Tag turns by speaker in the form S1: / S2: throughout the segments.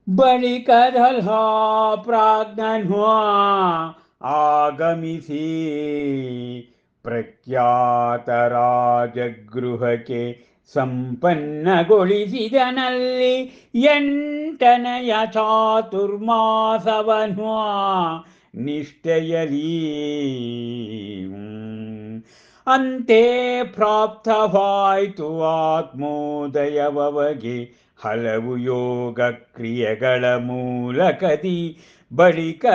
S1: ಬಳಿಕದಲ್ಹ ಪ್ರಾಜ್ಞನು ಆಗಮಿಸಿ ಪ್ರಖ್ಯಾತ ರಾಜಗೃಹಕ್ಕೆ ಸಂಪನ್ನಗೊಳಿಸಿದನಲ್ಲಿ ಎಂಟನೆಯ ಚಾತುರ್ಮಾಸವನು ನಿಷ್ಠೆಯಲಿ ಅಂತೆ ಪ್ರಾಪ್ತವಾಯ್ತು ಆತ್ಮೋದಯವಗೆ ಹಲವು ಯೋಗ ಕ್ರಿಯೆಗಳ ಮೂಲಕದಿ ಬಳಿಕ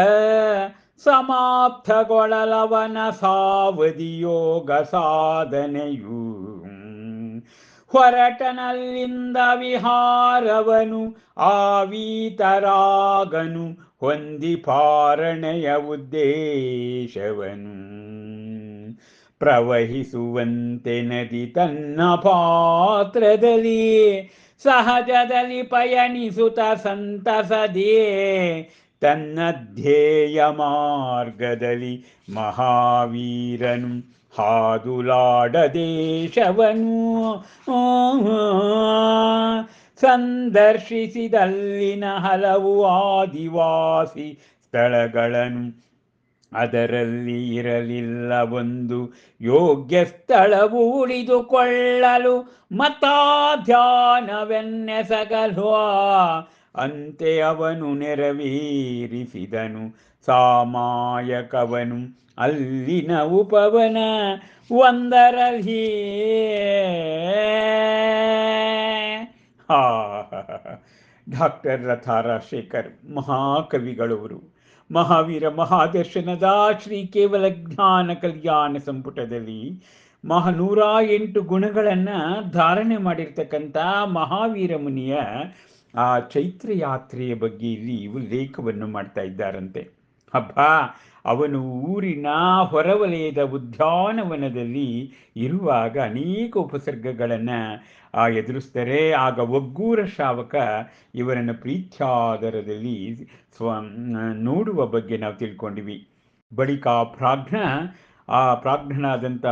S1: ಸಮಾಪ್ತಗೊಳ್ಳಲವನ ಸಾವಧಿ ಯೋಗ ಸಾಧನೆಯು ಹೊರಟನಲ್ಲಿಂದ ವಿಹಾರವನು ಆವೀತರಾಗನು ಹೊಂದಿ ಪಾರಣೆಯ ಉದ್ದೇಶವನು ಪ್ರವಹಿಸುವಂತೆ ನದಿ ತನ್ನ ಪಾತ್ರದಲ್ಲಿ ಸಹಜದಲ್ಲಿ ಪಯಣಿಸುತ್ತ ಸಂತಸದೇ ತನ್ನ ಧ್ಯೇಯ ಮಾರ್ಗದಲ್ಲಿ ಮಹಾವೀರನು ಹಾದುಲಾಡ ದೇಶವನು ಸಂದರ್ಶಿಸಿದಲ್ಲಿನ ಹಲವು ಆದಿವಾಸಿ ಸ್ಥಳಗಳನ್ನು ಅದರಲ್ಲಿ ಇರಲಿಲ್ಲ ಒಂದು ಯೋಗ್ಯ ಸ್ಥಳವು ಉಳಿದುಕೊಳ್ಳಲು ಮತಾಧ್ಯಾನವೆನ್ನೆಸಗಲು ಅಂತೆ ಅವನು ನೆರವೇರಿಸಿದನು ಸಾಮಾಯಕವನು ಅಲ್ಲಿನ ಉಪವನ ಒಂದರಲ್ಲಿ ಹಾ ಡಾಕ್ಟರ್ ಲತಾ ರಾಜಶೇಖರ್ ಮಹಾಕವಿಗಳವರು ಮಹಾವೀರ ಮಹಾದರ್ಶನದ ಶ್ರೀ ಕೇವಲ ಜ್ಞಾನ ಕಲ್ಯಾಣ ಸಂಪುಟದಲ್ಲಿ 108 ಗುಣಗಳನ್ನು ಧಾರಣೆ ಮಾಡಿರ್ತಕ್ಕಂಥ ಮಹಾವೀರ ಮುನಿಯ ಆ ಚೈತ್ರ ಯಾತ್ರೆಯ ಬಗ್ಗೆ ಇಲ್ಲಿ ಉಲ್ಲೇಖವನ್ನು ಮಾಡ್ತಾ ಇದ್ದಾರಂತೆ. ಹಬ್ಬ ಅವನು ಊರಿನ ಹೊರವಲಯದ ಉದ್ಯಾನವನದಲ್ಲಿ ಇರುವಾಗ ಅನೇಕ ಉಪಸರ್ಗಗಳನ್ನು ಎದುರಿಸ್ತಾರೆ. ಆಗ ಒಗ್ಗೂರ ಶ್ರಾವಕ ಇವರನ್ನು ಪ್ರೀತ್ಯಾದರದಲ್ಲಿ ನೋಡುವ ಬಗ್ಗೆ ನಾವು ತಿಳ್ಕೊಂಡಿವಿ. ಬಳಿಕ ಪ್ರಾಜ್ಞನಾದಂಥ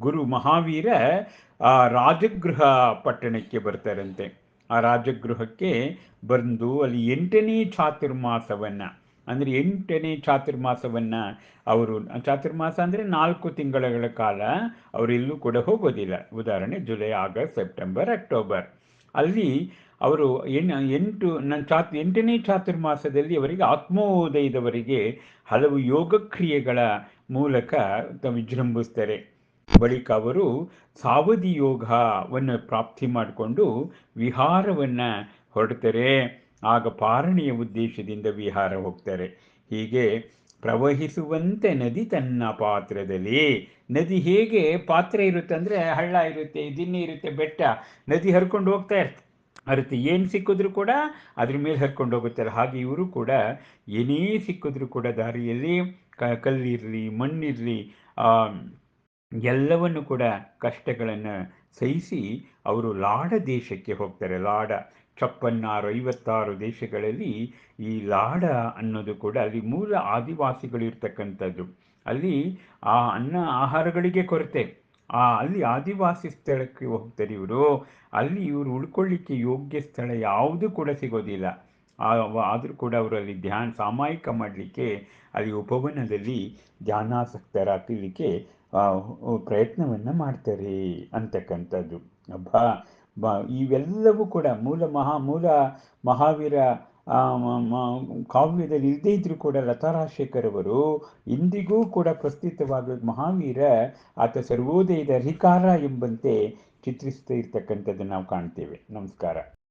S1: ಗುರು ಮಹಾವೀರ ಆ ರಾಜಗೃಹ ಪಟ್ಟಣಕ್ಕೆ ಬರ್ತಾರಂತೆ. ಆ ರಾಜಗೃಹಕ್ಕೆ ಬಂದು ಅಲ್ಲಿ 8ನೇ ಚಾತುರ್ಮಾಸವನ್ನು ಅಂದರೆ 8ನೇ ಚಾತುರ್ಮಾಸವನ್ನು ಅವರು ಚಾತುರ್ಮಾಸ ಅಂದರೆ 4 ತಿಂಗಳ ಕಾಲ ಅವರೆಲ್ಲೂ ಕೂಡ ಹೋಗೋದಿಲ್ಲ. ಉದಾಹರಣೆ ಜುಲೈ, ಆಗಸ್ಟ್, ಸೆಪ್ಟೆಂಬರ್, ಅಕ್ಟೋಬರ್. ಅಲ್ಲಿ ಅವರು 8ನೇ ಚಾತುರ್ಮಾಸದಲ್ಲಿ ಅವರಿಗೆ ಆತ್ಮೋದಯದವರೆಗೆ ಹಲವು ಯೋಗಕ್ರಿಯೆಗಳ ಮೂಲಕ ವಿಜೃಂಭಿಸ್ತಾರೆ. ಬಳಿಕ ಅವರು ಸಾವಧಿ ಯೋಗವನ್ನು ಪ್ರಾಪ್ತಿ ಮಾಡಿಕೊಂಡು ವಿಹಾರವನ್ನು ಹೊರಡ್ತಾರೆ. ಆಗ ಪಾರಣೆಯ ಉದ್ದೇಶದಿಂದ ವಿಹಾರ ಹೋಗ್ತಾರೆ. ಹೀಗೆ ಪ್ರವಹಿಸುವಂತೆ ನದಿ ತನ್ನ ಪಾತ್ರದಲ್ಲಿ, ನದಿ ಹೇಗೆ ಪಾತ್ರ ಇರುತ್ತೆ ಅಂದರೆ ಹಳ್ಳ ಇರುತ್ತೆ, ದಿನ್ನೆ ಇರುತ್ತೆ, ಬೆಟ್ಟ, ನದಿ ಹರ್ಕೊಂಡು ಹೋಗ್ತಾ ಇರುತ್ತೆ. ಏನು ಸಿಕ್ಕಿದ್ರು ಕೂಡ ಅದ್ರ ಮೇಲೆ ಹರ್ಕೊಂಡು ಹೋಗುತ್ತಾರೆ. ಹಾಗೆ ಇವರು ಕೂಡ ಏನೇ ಸಿಕ್ಕಿದ್ರು ಕೂಡ ದಾರಿಯಲ್ಲಿ ಕಲ್ಲಿರಲಿ, ಮಣ್ಣಿರಲಿ, ಎಲ್ಲವನ್ನು ಕೂಡ ಕಷ್ಟಗಳನ್ನು ಸಹಿಸಿ ಅವರು ಲಾಡ ದೇಶಕ್ಕೆ ಹೋಗ್ತಾರೆ. ಲಾಡ 56 ದೇಶಗಳಲ್ಲಿ ಈ ಲಾಡ ಅನ್ನೋದು ಕೂಡ ಅಲ್ಲಿ ಮೂಲ ಆದಿವಾಸಿಗಳು ಇರ್ತಕ್ಕಂಥದ್ದು. ಅಲ್ಲಿ ಆಹಾರಗಳಿಗೆ ಕೊರತೆ. ಅಲ್ಲಿ ಆದಿವಾಸಿ ಸ್ಥಳಕ್ಕೆ ಹೋಗ್ತಾರೆ ಇವರು. ಅಲ್ಲಿ ಇವರು ಉಳ್ಕೊಳ್ಳಿಕ್ಕೆ ಯೋಗ್ಯ ಸ್ಥಳ ಯಾವುದೂ ಕೂಡ ಸಿಗೋದಿಲ್ಲ. ಆದರೂ ಕೂಡ ಅವರು ಅಲ್ಲಿ ಸಾಮಾಯಿಕ ಮಾಡಲಿಕ್ಕೆ ಅಲ್ಲಿ ಉಪವನದಲ್ಲಿ ಧ್ಯಾನಾಸಕ್ತರಾಗಲಿಕ್ಕೆ ಪ್ರಯತ್ನವನ್ನು ಮಾಡ್ತಾರೆ ಅಂತಕ್ಕಂಥದ್ದು. ಇವೆಲ್ಲವೂ ಕೂಡ ಮೂಲ ಮಹಾವೀರ ಕಾವ್ಯದಲ್ಲಿ ಇಲ್ಲದೇ ಇದ್ರೂ ಕೂಡ ಲತಾ ರಾಜಶೇಖರ್ ಅವರು ಇಂದಿಗೂ ಕೂಡ ಪ್ರಸ್ತುತವಾಗುವ ಮಹಾವೀರ ಆತ ಸರ್ವೋದಯದ ಅಧಿಕಾರ ಎಂಬಂತೆ ಚಿತ್ರಿಸ್ತಾ ಇರ್ತಕ್ಕಂಥದ್ದನ್ನು ನಾವು ಕಾಣ್ತೇವೆ. ನಮಸ್ಕಾರ.